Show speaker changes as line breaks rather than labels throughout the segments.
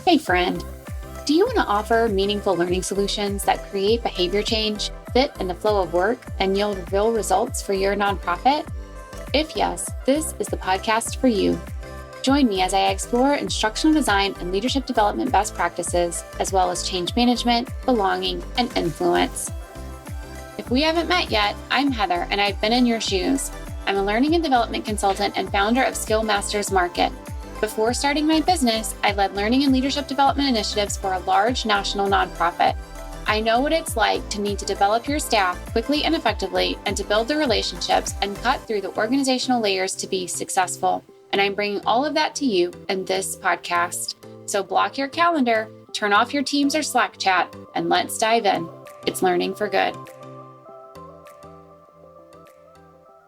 Hey friend, do you want to offer meaningful learning solutions that create behavior change, fit in the flow of work, and yield real results for your nonprofit? If yes, this is the podcast for you. Join me as I explore instructional design and leadership development best practices, as well as change management, belonging, and influence. If we haven't met yet, I'm Heather, and I've been in your shoes. I'm a learning and development consultant and founder of Skill Masters Market. Before starting my business, I led learning and leadership development initiatives for a large national nonprofit. I know what it's like to need to develop your staff quickly and effectively and to build the relationships and cut through the organizational layers to be successful. And I'm bringing all of that to you in this podcast. So block your calendar, turn off your Teams or Slack chat, and let's dive in. It's learning for good.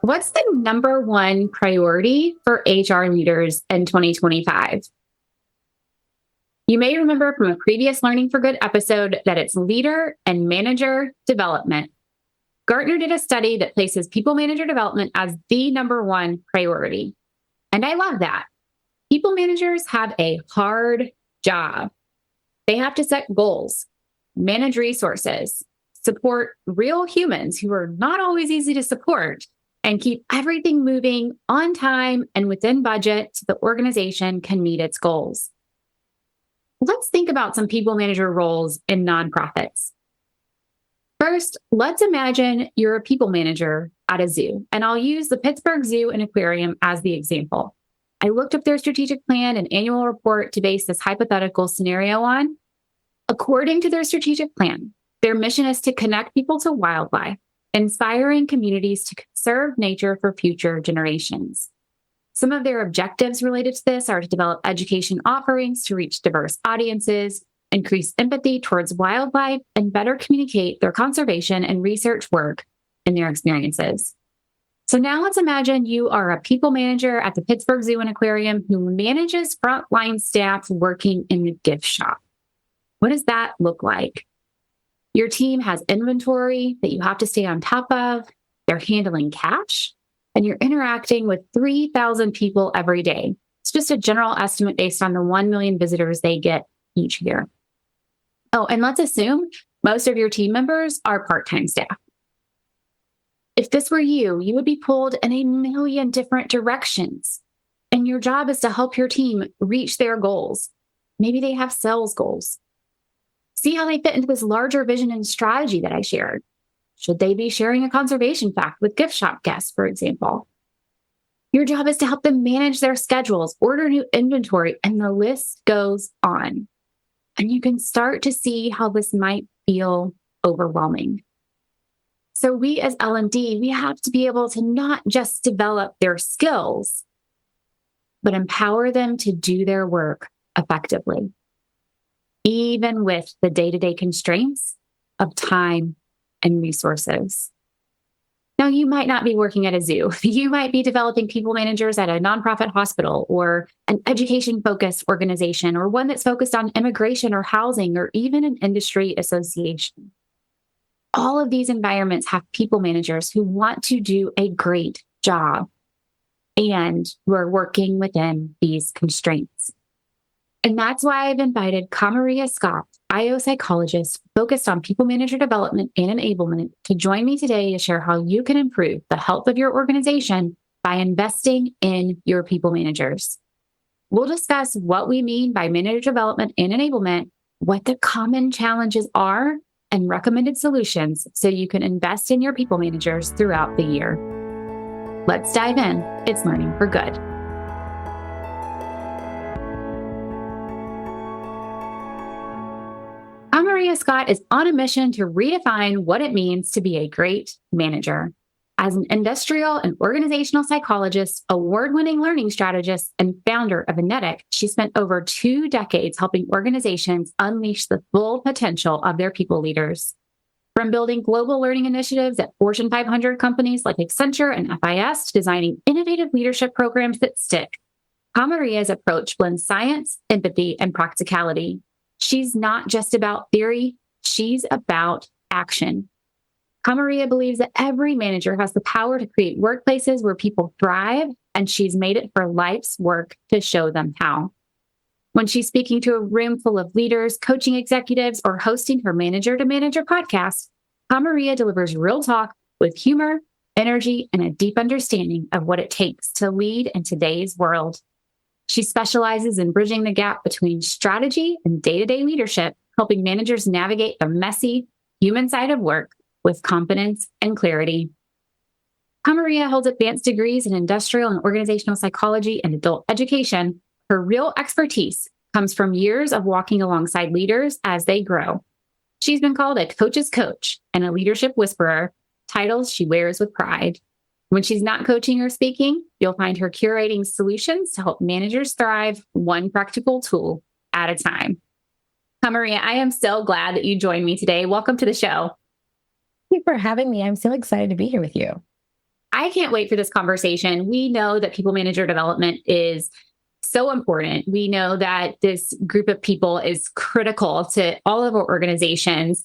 What's the number one priority for HR leaders in 2025? You may remember from a previous Learning for Good episode that it's leader and manager development. Gartner did a study that places people manager development as the number one priority. And I love that. People managers have a hard job. They have to set goals, manage resources, support real humans who are not always easy to support, and keep everything moving on time and within budget so the organization can meet its goals. Let's think about some people manager roles in nonprofits. First, let's imagine you're a people manager at a zoo, and I'll use the Pittsburgh Zoo and Aquarium as the example. I looked up their strategic plan and annual report to base this hypothetical scenario on. According to their strategic plan, their mission is to connect people to wildlife, inspiring communities to conserve nature for future generations. Some of their objectives related to this are to develop education offerings to reach diverse audiences, increase empathy towards wildlife, and better communicate their conservation and research work and their experiences. So now let's imagine you are a people manager at the Pittsburgh Zoo and Aquarium who manages frontline staff working in the gift shop. What does that look like? Your team has inventory that you have to stay on top of. They're handling cash, and you're interacting with 3,000 people every day. It's just a general estimate based on the 1 million visitors they get each year. Oh, and let's assume most of your team members are part-time staff. If this were you, you would be pulled in a million different directions, and your job is to help your team reach their goals. Maybe they have sales goals. See how they fit into this larger vision and strategy that I shared. Should they be sharing a conservation fact with gift shop guests, for example? Your job is to help them manage their schedules, order new inventory, and the list goes on. And you can start to see how this might feel overwhelming. So we as L&D, we have to be able to not just develop their skills, but empower them to do their work effectively, even with the day-to-day constraints of time and resources. Now, you might not be working at a zoo. You might be developing people managers at a nonprofit hospital or an education-focused organization or one that's focused on immigration or housing or even an industry association. All of these environments have people managers who want to do a great job and who are working within these constraints. And that's why I've invited Kamaria Scott, IO psychologist focused on people manager development and enablement, to join me today to share how you can improve the health of your organization by investing in your people managers. We'll discuss what we mean by manager development and enablement, what the common challenges are, and recommended solutions so you can invest in your people managers throughout the year. Let's dive in. It's Learning for Good. Kamaria Scott is on a mission to redefine what it means to be a great manager. As an industrial and organizational psychologist, award-winning learning strategist, and founder of Enetic, she spent over 2 decades helping organizations unleash the full potential of their people leaders. From building global learning initiatives at Fortune 500 companies like Accenture and FIS to designing innovative leadership programs that stick, Kamaria's approach blends science, empathy, and practicality. She's not just about theory, she's about action. Kamaria believes that every manager has the power to create workplaces where people thrive, and she's made it her life's work to show them how. When she's speaking to a room full of leaders, coaching executives, or hosting her Manager to Manager podcast, Kamaria delivers real talk with humor, energy, and a deep understanding of what it takes to lead in today's world. She specializes in bridging the gap between strategy and day-to-day leadership, helping managers navigate the messy human side of work with confidence and clarity. Kamaria holds advanced degrees in industrial and organizational psychology and adult education. Her real expertise comes from years of walking alongside leaders as they grow. She's been called a coach's coach and a leadership whisperer, titles she wears with pride. When she's not coaching or speaking, you'll find her curating solutions to help managers thrive one practical tool at a time. Kamaria, I am so glad that you joined me today. Welcome to the show.
Thank you for having me. I'm so excited to be here with you.
I can't wait for this conversation. We know that people manager development is so important. We know that this group of people is critical to all of our organizations,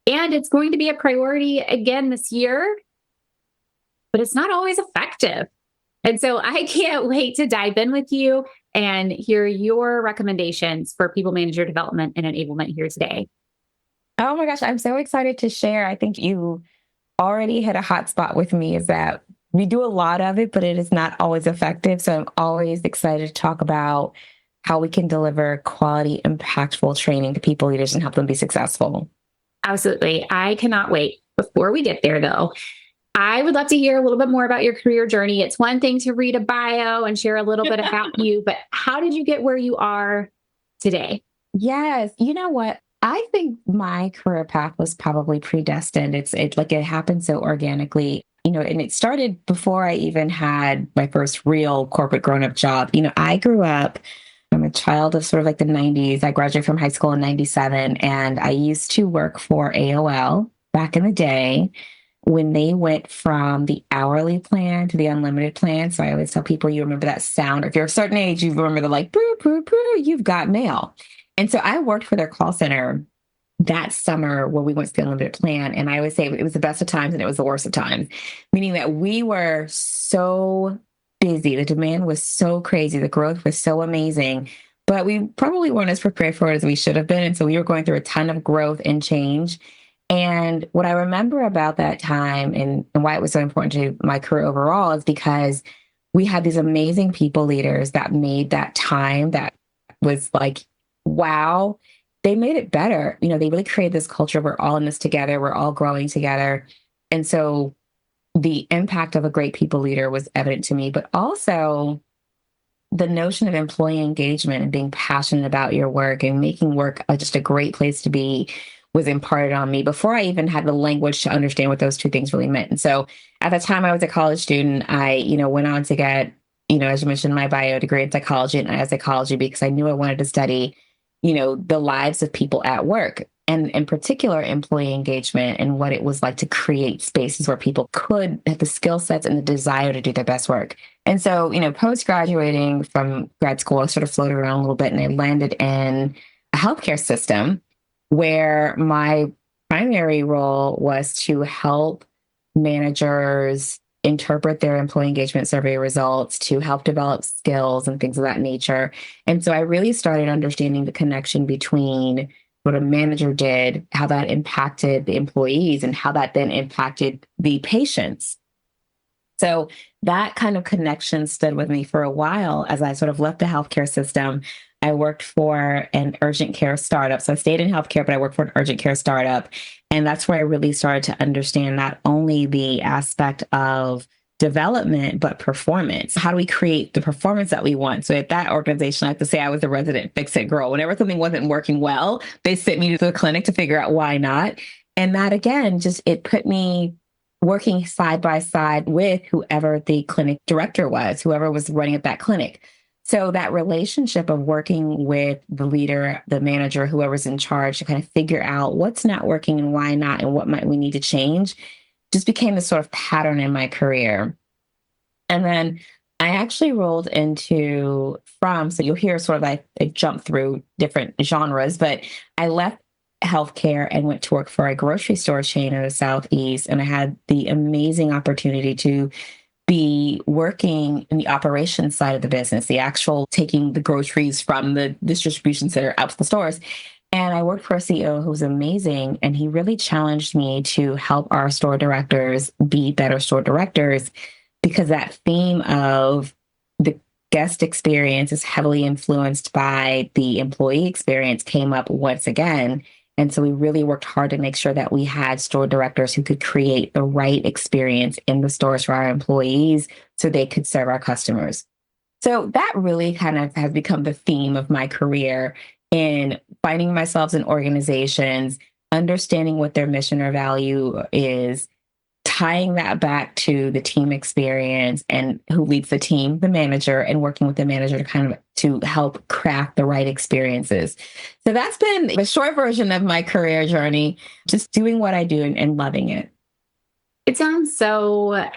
and it's going to be a priority again this year, but it's not always effective. And so I can't wait to dive in with you and hear your recommendations for people manager development and enablement here today.
Oh my gosh, I'm so excited to share. I think you already hit a hot spot with me, is that we do a lot of it, but it is not always effective. So I'm always excited to talk about how we can deliver quality, impactful training to people leaders and help them be successful.
Absolutely. I cannot wait. Before we get there, though, I would love to hear a little bit more about your career journey. It's one thing to read a bio and share a little bit about you, but how did you get where you are today?
Yes. You know what? I think my career path was probably predestined. It happened so organically, and it started before I even had my first real corporate grown-up job. I grew up, I'm a child of sort of like the 90s. I graduated from high school in 97, and I used to work for AOL back in the day when they went from the hourly plan to the unlimited plan. So I always tell people, you remember that sound. If you're a certain age, you remember the like, boo, boo, boo, you've got mail. And so I worked for their call center that summer when we went to the unlimited plan. And I always say it was the best of times and it was the worst of times, meaning that we were so busy. The demand was so crazy. The growth was so amazing, but we probably weren't as prepared for it as we should have been. And so we were going through a ton of growth and change. And what I remember about that time and why it was so important to my career overall is because we had these amazing people leaders that made that time that was like, wow, they made it better. They really created this culture. We're all in this together. We're all growing together. And so the impact of a great people leader was evident to me, but also the notion of employee engagement and being passionate about your work and making work just a great place to be was imparted on me before I even had the language to understand what those two things really meant. And so at the time I was a college student, I, went on to get, as you mentioned, my bio degree in psychology and psychology because I knew I wanted to study the lives of people at work, and in particular, employee engagement and what it was like to create spaces where people could have the skill sets and the desire to do their best work. And so, post-graduating from grad school, I sort of floated around a little bit and I landed in a healthcare system where my primary role was to help managers interpret their employee engagement survey results, to help develop skills and things of that nature. And so I really started understanding the connection between what a manager did, how that impacted the employees, and how that then impacted the patients. So that kind of connection stood with me for a while as I sort of left the healthcare system. I worked for an urgent care startup. So I stayed in healthcare, but I worked for an urgent care startup. And that's where I really started to understand not only the aspect of development, but performance. How do we create the performance that we want? So at that organization, I have to say I was a resident fix-it girl. Whenever something wasn't working well, they sent me to the clinic to figure out why not. And that, again, it put me working side by side with whoever the clinic director was, whoever was running at that clinic. So that relationship of working with the leader, the manager, whoever's in charge to kind of figure out what's not working and why not and what might we need to change just became this sort of pattern in my career. And then I actually rolled so you'll hear sort of like I jump through different genres, but I left healthcare and went to work for a grocery store chain in the Southeast. And I had the amazing opportunity to be working in the operations side of the business, the actual taking the groceries from the distribution center out to the stores. And I worked for a CEO who was amazing. And he really challenged me to help our store directors be better store directors, because that theme of the guest experience is heavily influenced by the employee experience came up once again. And so we really worked hard to make sure that we had store directors who could create the right experience in the stores for our employees so they could serve our customers. So that really kind of has become the theme of my career, in finding myself in organizations, understanding what their mission or value is, tying that back to the team experience and who leads the team, the manager, and working with the manager to kind of to help craft the right experiences. So that's been the short version of my career journey, just doing what I do and loving it.
It sounds so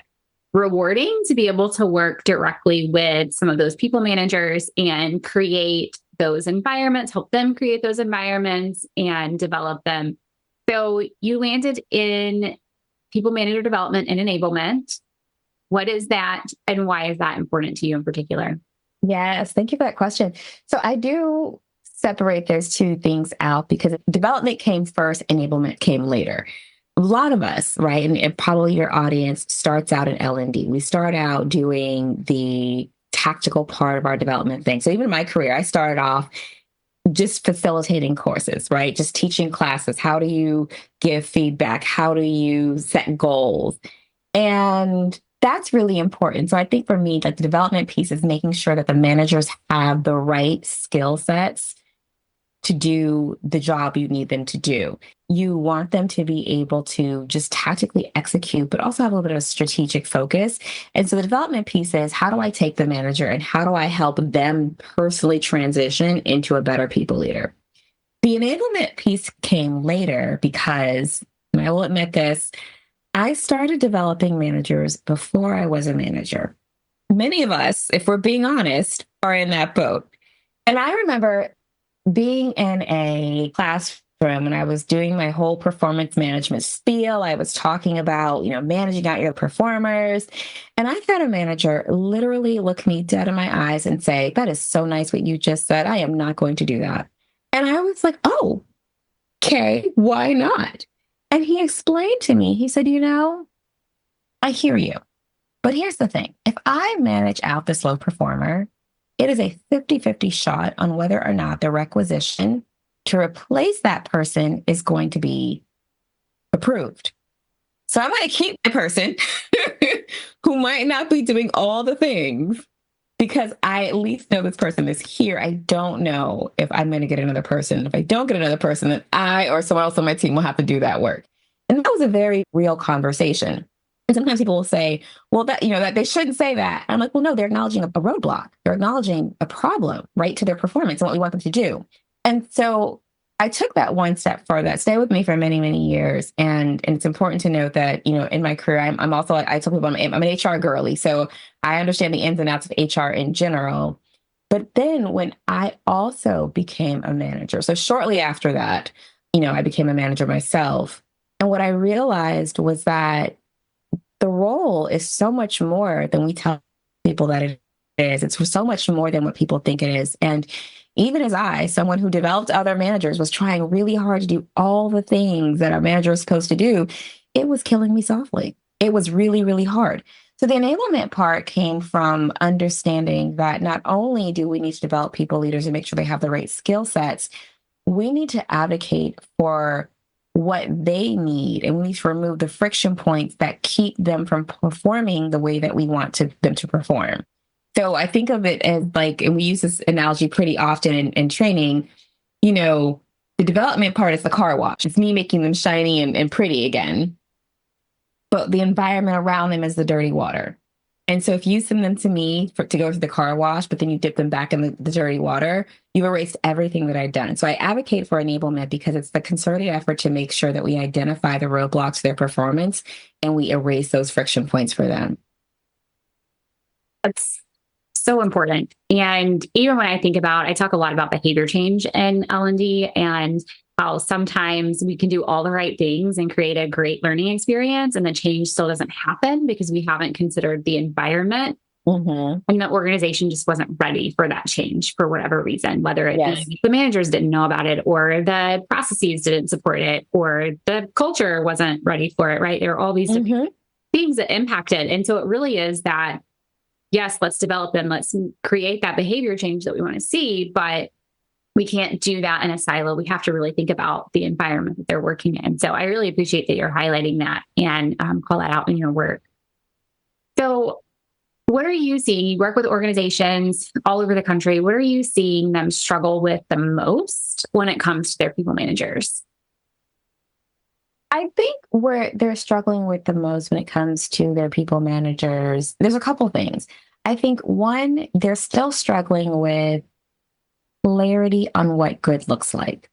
rewarding to be able to work directly with some of those people managers and create those environments, help them create those environments and develop them. So you landed in people manager development and enablement. What is that and why is that important to you in particular?
Yes, thank you for that question. So I do separate those two things out because development came first, enablement came later. A lot of us, right, and probably your audience starts out in L&D. We start out doing the tactical part of our development thing. So even in my career, I started off just facilitating courses, right? Just teaching classes. How do you give feedback? How do you set goals? And that's really important. So I think for me, like the development piece is making sure that the managers have the right skill sets to do the job you need them to do. You want them to be able to just tactically execute, but also have a little bit of strategic focus. And so the development piece is, how do I take the manager and how do I help them personally transition into a better people leader? The enablement piece came later because, and I will admit this, I started developing managers before I was a manager. Many of us, if we're being honest, are in that boat. And I remember being in a classroom and I was doing my whole performance management spiel. I was talking about, managing out your performers. And I had a manager literally look me dead in my eyes and say, "That is so nice what you just said. I am not going to do that." And I was like, "Oh, okay, why not?" And he explained to me, he said, "I hear you. But here's the thing. If I manage out this low performer, it is a 50-50 shot on whether or not the requisition to replace that person is going to be approved. So I'm going to keep the person who might not be doing all the things because I at least know this person is here. I don't know if I'm going to get another person. If I don't get another person, then I or someone else on my team will have to do that work." And that was a very real conversation. And sometimes people will say, "Well, that they shouldn't say that." I'm like, well, no, they're acknowledging a roadblock. They're acknowledging a problem, right, to their performance and what we want them to do. And so I took that one step further. That stayed with me for many, many years. And it's important to note that, in my career, I'm also, I tell people I'm an HR girly. So I understand the ins and outs of HR in general. But then when I also became a manager, so shortly after that, I became a manager myself. And what I realized was that the role is so much more than we tell people that it is. It's so much more than what people think it is. And even as someone who developed other managers, was trying really hard to do all the things that a manager is supposed to do, it was killing me softly. It was really, really hard. So the enablement part came from understanding that not only do we need to develop people leaders and make sure they have the right skill sets, we need to advocate for what they need. And we need to remove the friction points that keep them from performing the way that we want them to perform. So I think of it as like, and we use this analogy pretty often in training, the development part is the car wash. It's me making them shiny and pretty again. But the environment around them is the dirty water. And so if you send them to me to go through the car wash, but then you dip them back in the dirty water, you've erased everything that I've done. So I advocate for enablement because it's the concerted effort to make sure that we identify the roadblocks to their performance and we erase those friction points for them.
That's so important. And even when I talk a lot about behavior change in L&D and how sometimes we can do all the right things and create a great learning experience, and the change still doesn't happen because we haven't considered the environment. And the organization just wasn't ready for that change for whatever reason, whether it be the managers didn't know about it, or the processes didn't support it, or the culture wasn't ready for it, right? There are all these different things that impact it. And so it really is that, yes, let's develop and let's create that behavior change that we want to see, but we can't do that in a silo. We have to really think about the environment that they're working in. So I really appreciate that you're highlighting that and call that out in your work. So what are you seeing? You work with organizations all over the country. What are you seeing them struggle with the most when it comes to their people managers?
I think where they're struggling with the most when it comes to their people managers, there's a couple things. I think one, they're still struggling with clarity on what good looks like.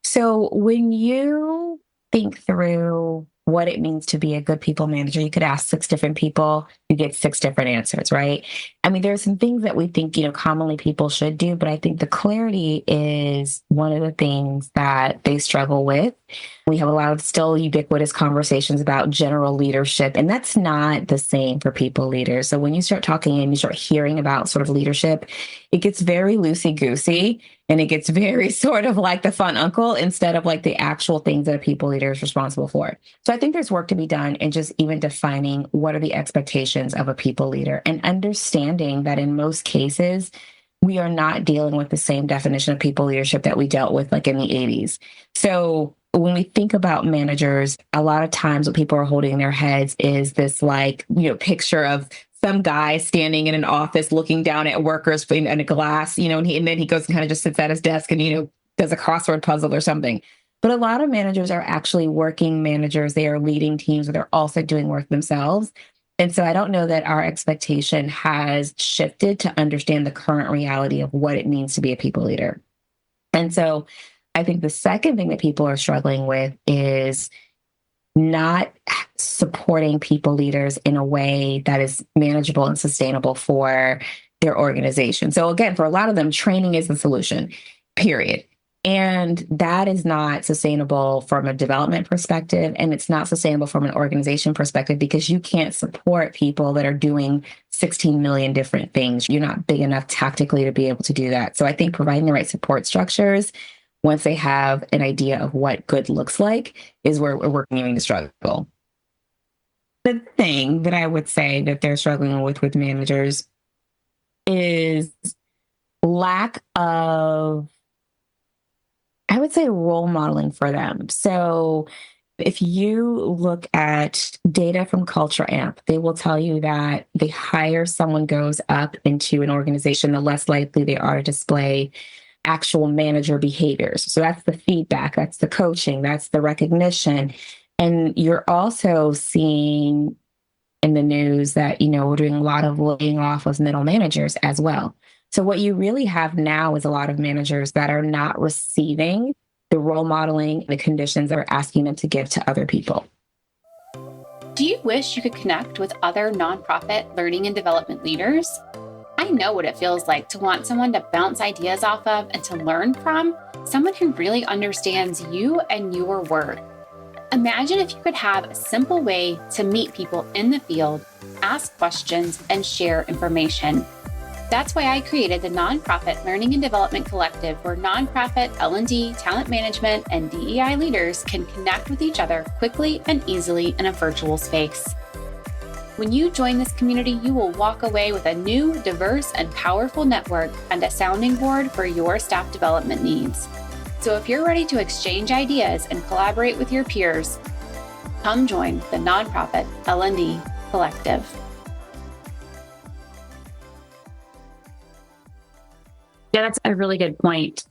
So when you think through what it means to be a good people manager, you could ask 6 different people, you get 6 different answers, right? I mean, there are some things that we think, commonly people should do, but I think the clarity is one of the things that they struggle with. We have a lot of still ubiquitous conversations about general leadership, and that's not the same for people leaders. So when you start talking and you start hearing about sort of leadership, it gets very loosey-goosey, and it gets very sort of like the fun uncle instead of like the actual things that a people leader is responsible for. So I think there's work to be done in just even defining what are the expectations of a people leader, and understanding that in most cases, we are not dealing with the same definition of people leadership that we dealt with like in the 80s. So when we think about managers, a lot of times what people are holding in their heads is this picture of some guy standing in an office looking down at workers in a glass, and then he goes and kind of just sits at his desk and, does a crossword puzzle or something. But a lot of managers are actually working managers. They are leading teams, but they're also doing work themselves. And so I don't know that our expectation has shifted to understand the current reality of what it means to be a people leader. And so I think the second thing that people are struggling with is not supporting people leaders in a way that is manageable and sustainable for their organization. So again, for a lot of them, training is the solution, period. And that is not sustainable from a development perspective, and it's not sustainable from an organization perspective, because you can't support people that are doing 16 million different things. You're not big enough tactically to be able to do that. So I think providing the right support structures, once they have an idea of what good looks like, is where we're continuing to struggle. The thing that I would say that they're struggling with managers is lack of, I would say, role modeling for them. So if you look at data from Culture Amp, they will tell you that the higher someone goes up into an organization, the less likely they are to display actual manager behaviors. So that's the feedback, that's the coaching, that's the recognition. And you're also seeing in the news that, we're doing a lot of laying off of middle managers as well. So what you really have now is a lot of managers that are not receiving the role modeling, the conditions that we're asking them to give to other people.
Do you wish you could connect with other nonprofit learning and development leaders? I know what it feels like to want someone to bounce ideas off of and to learn from, someone who really understands you and your work. Imagine if you could have a simple way to meet people in the field, ask questions, and share information. That's why I created the Nonprofit Learning and Development Collective, where nonprofit L&D, talent management, and DEI leaders can connect with each other quickly and easily in a virtual space. When you join this community, you will walk away with a new, diverse, and powerful network and a sounding board for your staff development needs. So if you're ready to exchange ideas and collaborate with your peers, come join the Nonprofit L&D Collective. Yeah, that's a really good point.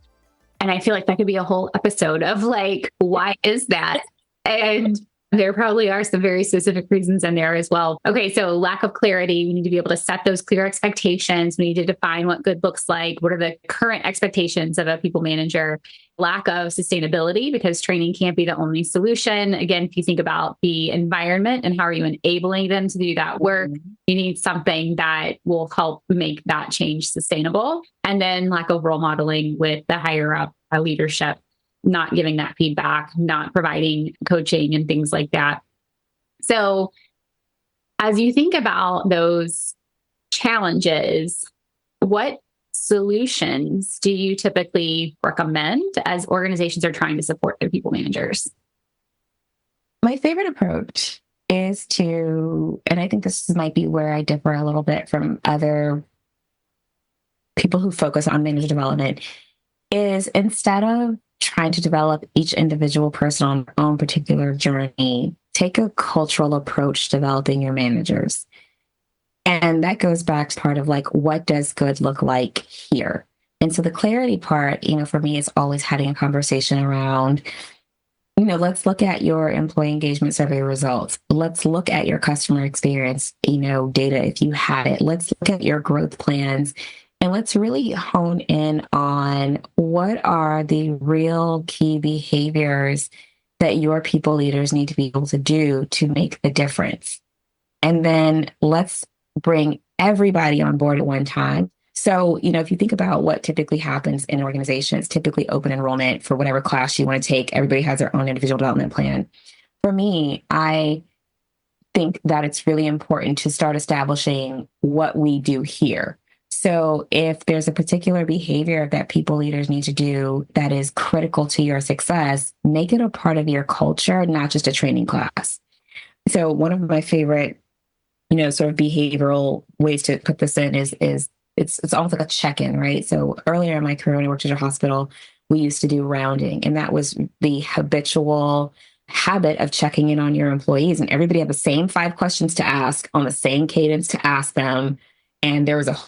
And I feel like that could be a whole episode of like, why is that? And There probably are some very specific reasons in there as well. Okay, so lack of clarity. We need to be able to set those clear expectations. We need to define what good looks like. What are the current expectations of a people manager? Lack of sustainability, because training can't be the only solution. Again, if you think about the environment and how are you enabling them to do that work, you need something that will help make that change sustainable. And then lack of role modeling with the higher up leadership, not giving that feedback, not providing coaching and things like that. So as you think about those challenges, what solutions do you typically recommend as organizations are trying to support their people managers?
My favorite approach is to, and I think this might be where I differ a little bit from other people who focus on manager development, is instead of trying to develop each individual person on their own particular journey, take a cultural approach to developing your managers. And that goes back to part of like, what does good look like here? And so the clarity part, for me, is always having a conversation around, let's look at your employee engagement survey results. Let's look at your customer experience, data if you had it. Let's look at your growth plans. And let's really hone in on what are the real key behaviors that your people leaders need to be able to do to make the difference. And then let's bring everybody on board at one time. So, if you think about what typically happens in organizations, typically open enrollment for whatever class you want to take, everybody has their own individual development plan. For me, I think that it's really important to start establishing what we do here. So if there's a particular behavior that people leaders need to do that is critical to your success, make it a part of your culture, not just a training class. So one of my favorite, sort of behavioral ways to put this in is it's almost like a check-in, right? So earlier in my career, when I worked at a hospital, we used to do rounding, and that was the habitual habit of checking in on your employees, and everybody had the same 5 questions to ask on the same cadence to ask them. And there was a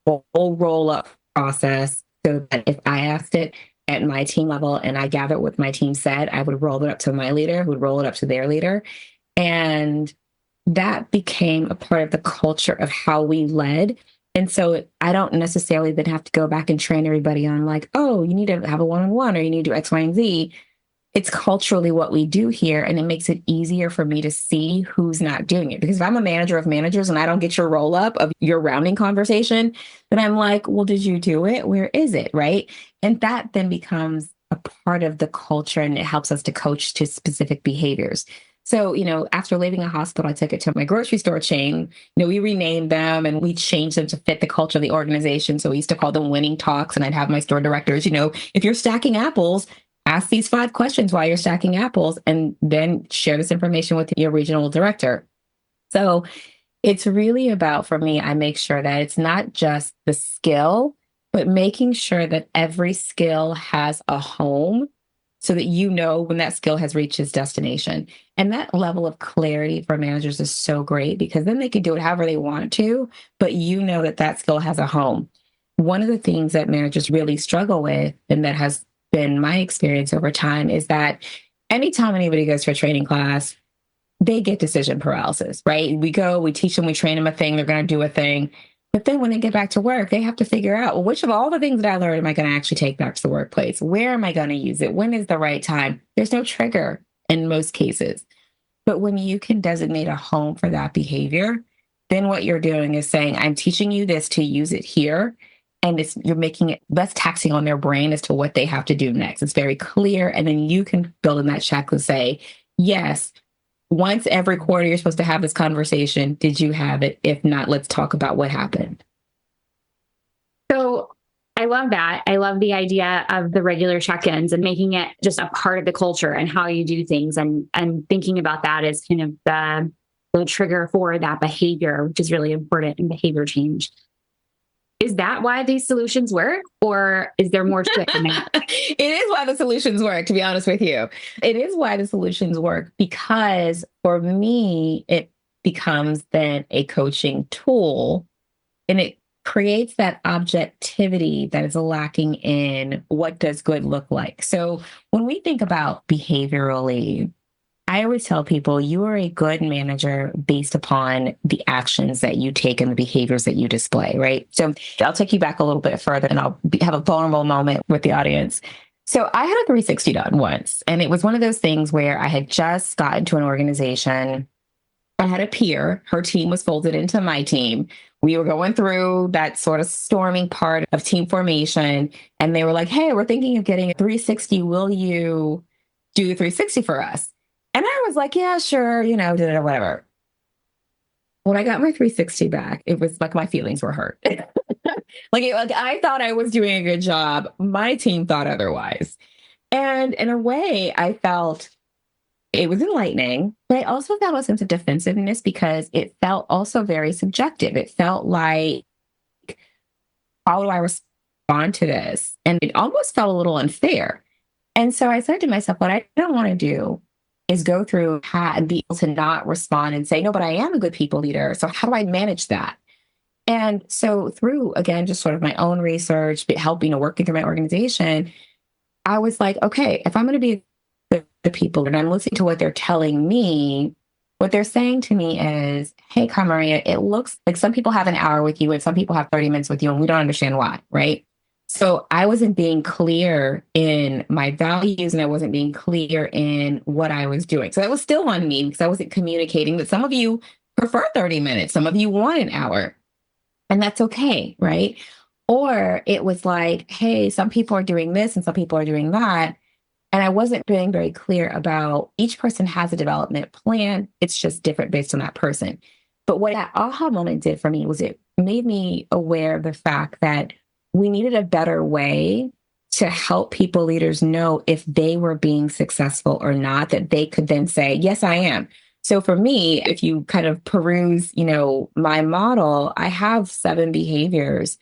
whole roll-up process so that if I asked it at my team level and I gathered what my team said, I would roll it up to my leader, who would roll it up to their leader. And that became a part of the culture of how we led. And so I don't necessarily then have to go back and train everybody on like, oh, you need to have a one-on-one or you need to do X, Y, and Z. It's culturally what we do here. And it makes it easier for me to see who's not doing it. Because if I'm a manager of managers and I don't get your roll up of your rounding conversation, then I'm like, well, did you do it? Where is it? Right. And that then becomes a part of the culture, and it helps us to coach to specific behaviors. So, after leaving a hospital, I took it to my grocery store chain. We renamed them and we changed them to fit the culture of the organization. So we used to call them winning talks, and I'd have my store directors, if you're stacking apples, ask these 5 questions while you're stacking apples, and then share this information with your regional director. So it's really about, for me, I make sure that it's not just the skill, but making sure that every skill has a home so that when that skill has reached its destination. And that level of clarity for managers is so great, because then they can do it however they want to, but that skill has a home. One of the things that managers really struggle with, and that has been my experience over time, is that anytime anybody goes to a training class, they get decision paralysis, right? We go, we teach them, we train them a thing, they're going to do a thing. But then when they get back to work, they have to figure out, well, which of all the things that I learned am I going to actually take back to the workplace? Where am I going to use it? When is the right time? There's no trigger in most cases. But when you can designate a home for that behavior, then what you're doing is saying, I'm teaching you this to use it here. And you're making it less taxing on their brain as to what they have to do next. It's very clear. And then you can build in that checklist, say, yes, once every quarter, you're supposed to have this conversation. Did you have it? If not, let's talk about what happened.
So I love that. I love the idea of the regular check-ins and making it just a part of the culture and how you do things, and thinking about that as kind of the trigger for that behavior, which is really important in behavior change. Is that why these solutions work, or is there more to it than that?
It is why the solutions work, to be honest with you. It is why the solutions work, because for me, it becomes then a coaching tool, and it creates that objectivity that is lacking in what does good look like. So when we think about behaviorally, I always tell people you are a good manager based upon the actions that you take and the behaviors that you display, right? So I'll take you back a little bit further and have a vulnerable moment with the audience. So I had a 360 done once, and it was one of those things where I had just gotten to an organization. I had a peer, her team was folded into my team. We were going through that sort of storming part of team formation, and they were like, hey, we're thinking of getting a 360. Will you do the 360 for us? And I was like, yeah, sure, whatever. When I got my 360 back, it was like my feelings were hurt. Like I thought I was doing a good job. My team thought otherwise. And in a way, I felt it was enlightening, but I also felt a sense of defensiveness because it felt also very subjective. It felt like, how do I respond to this? And it almost felt a little unfair. And so I said to myself, what I don't want to do is go through and be able to not respond and say, no, but I am a good people leader. So how do I manage that? And so through, again, just sort of my own research, helping, working through my organization, I was like, okay, if I'm going to be the people and I'm listening to what they're telling me, what they're saying to me is, hey, Kamaria, it looks like some people have an hour with you and some people have 30 minutes with you and we don't understand why, right? So I wasn't being clear in my values and I wasn't being clear in what I was doing. So that was still on me because I wasn't communicating that some of you prefer 30 minutes, some of you want an hour, and that's okay, right? Or it was like, hey, some people are doing this and some people are doing that. And I wasn't being very clear about each person has a development plan. It's just different based on that person. But what that aha moment did for me was it made me aware of the fact that we needed a better way to help people leaders know if they were being successful or not, that they could then say, yes, I am. So for me, if you kind of peruse, my model, I have 7 behaviors: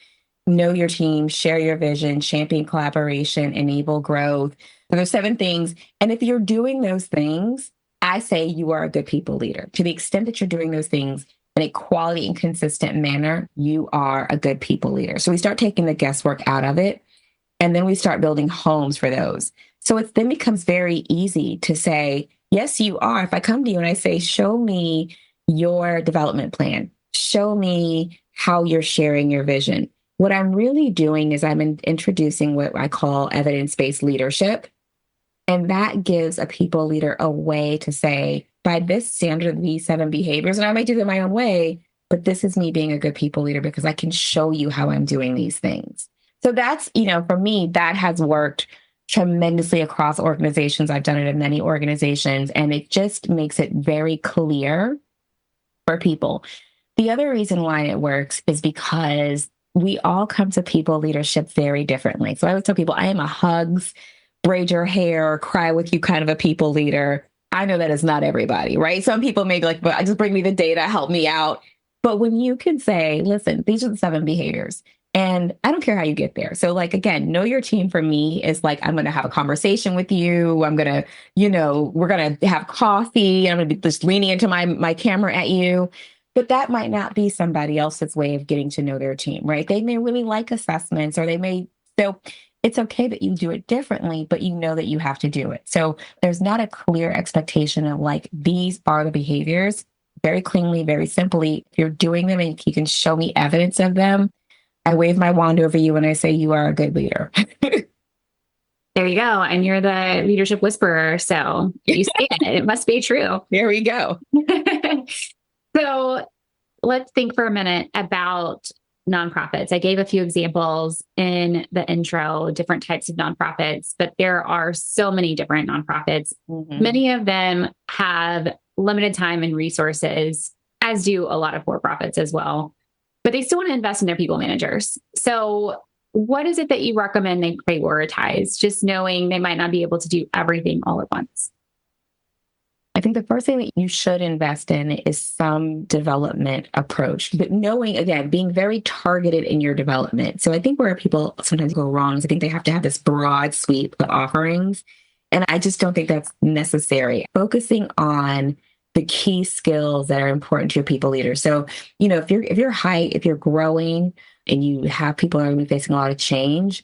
know your team, share your vision, champion collaboration, enable growth. So there's 7 things. And if you're doing those things, I say you are a good people leader. To the extent that you're doing those things in a quality and consistent manner, you are a good people leader. So we start taking the guesswork out of it, and then we start building homes for those. So it then becomes very easy to say, yes, you are. If I come to you and I say, show me your development plan, show me how you're sharing your vision. What I'm really doing is I'm introducing what I call evidence-based leadership. And that gives a people leader a way to say, by this standard, these 7 behaviors, and I might do them my own way, but this is me being a good people leader because I can show you how I'm doing these things. So that's, for me, that has worked tremendously across organizations. I've done it in many organizations, and it just makes it very clear for people. The other reason why it works is because we all come to people leadership very differently. So I always tell people I am a hugs, braid your hair, cry with you kind of a people leader. I know that is not everybody, right? Some people may be like, but just bring me the data, help me out. But when you can say, listen, these are the 7 behaviors, and I don't care how you get there. So again, know your team for me is like, I'm going to have a conversation with you. I'm going to, we're going to have coffee. I'm going to be just leaning into my camera at you. But that might not be somebody else's way of getting to know their team, right? They may really like assessments, or so it's okay that you do it differently, but you know that you have to do it. So there's not a clear expectation of these are the behaviors. Very cleanly, very simply, if you're doing them and you can show me evidence of them, I wave my wand over you and I say, you are a good leader.
There you go. And you're the leadership whisperer. So you say it, it must be true.
There we go.
So let's think for a minute about nonprofits. I gave a few examples in the intro, different types of nonprofits, but there are so many different nonprofits. Mm-hmm. Many of them have limited time and resources, as do a lot of for-profits as well, but they still want to invest in their people managers. So what is it that you recommend they prioritize, just knowing they might not be able to do everything all at once?
I think the first thing that you should invest in is some development approach, but knowing, again, being very targeted in your development. So I think where people sometimes go wrong is I think they have to have this broad sweep of offerings. And I just don't think that's necessary. Focusing on the key skills that are important to your people leaders. So, if you're growing and you have people who are facing a lot of change,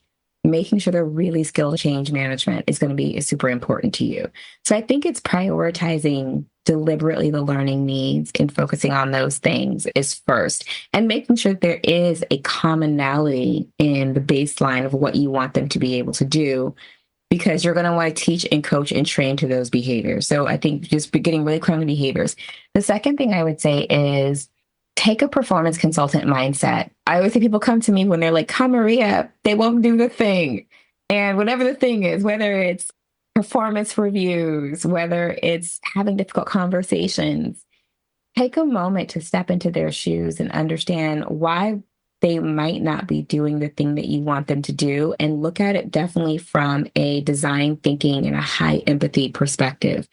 making sure they're really skilled change management is going to be super important to you. So I think it's prioritizing deliberately the learning needs and focusing on those things is first, and making sure there is a commonality in the baseline of what you want them to be able to do, because you're going to want to teach and coach and train to those behaviors. So I think just getting really clear on the behaviors. The second thing I would say is take a performance consultant mindset. I always say people come to me when they're like, Kamaria, they won't do the thing. And whatever the thing is, whether it's performance reviews, whether it's having difficult conversations, take a moment to step into their shoes and understand why they might not be doing the thing that you want them to do, and look at it definitely from a design thinking and a high empathy perspective.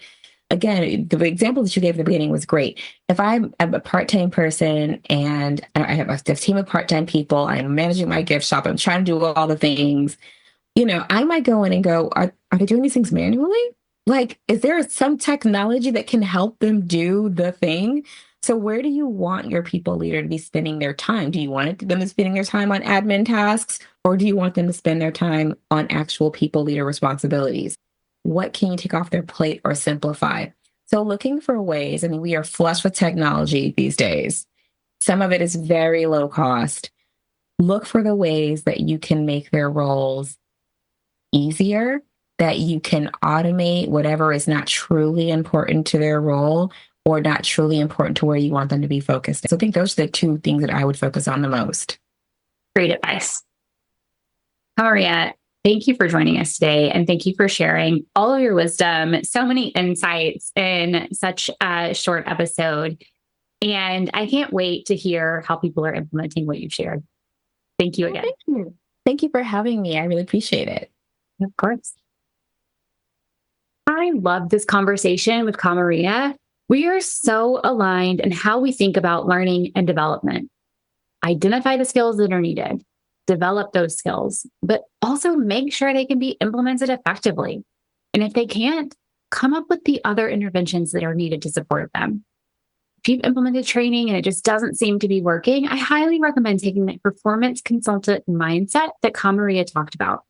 Again, the example that you gave at the beginning was great. If I'm a part-time person and I have a team of part-time people, I'm managing my gift shop, I'm trying to do all the things, I might go in and go, are they doing these things manually? Like, is there some technology that can help them do the thing? So where do you want your people leader to be spending their time? Do you want them to spending their time on admin tasks, or do you want them to spend their time on actual people leader responsibilities? What can you take off their plate or simplify? So looking for ways, we are flush with technology these days. Some of it is very low cost. Look for the ways that you can make their roles easier, that you can automate whatever is not truly important to their role or not truly important to where you want them to be focused. So I think those are the two things that I would focus on the most.
Great advice. Kamaria, thank you for joining us today, and thank you for sharing all of your wisdom, so many insights in such a short episode. And I can't wait to hear how people are implementing what you've shared. Thank you again.
Thank you. Thank you for having me. I really appreciate it.
Of course. I love this conversation with Kamaria. We are so aligned in how we think about learning and development. Identify the skills that are needed, develop those skills, but also make sure they can be implemented effectively. And if they can't, come up with the other interventions that are needed to support them. If you've implemented training and it just doesn't seem to be working, I highly recommend taking the performance consultant mindset that Kamaria talked about.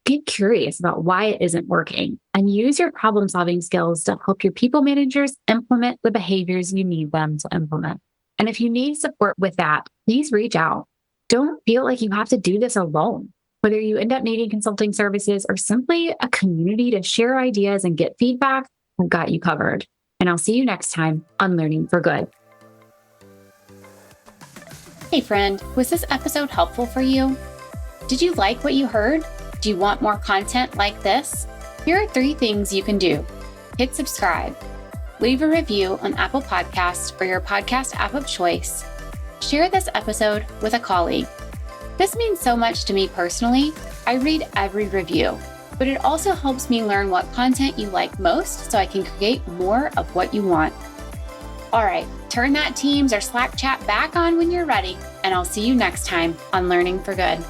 Get curious about why it isn't working and use your problem-solving skills to help your people managers implement the behaviors you need them to implement. And if you need support with that, please reach out. Don't feel like you have to do this alone. Whether you end up needing consulting services or simply a community to share ideas and get feedback, I've got you covered. And I'll see you next time on Learning for Good. Hey friend, was this episode helpful for you? Did you like what you heard? Do you want more content like this? Here are 3 things you can do. Hit subscribe, leave a review on Apple Podcasts or your podcast app of choice, share this episode with a colleague. This means so much to me personally. I read every review, but it also helps me learn what content you like most so I can create more of what you want. All right, turn that Teams or Slack chat back on when you're ready, and I'll see you next time on Learning for Good.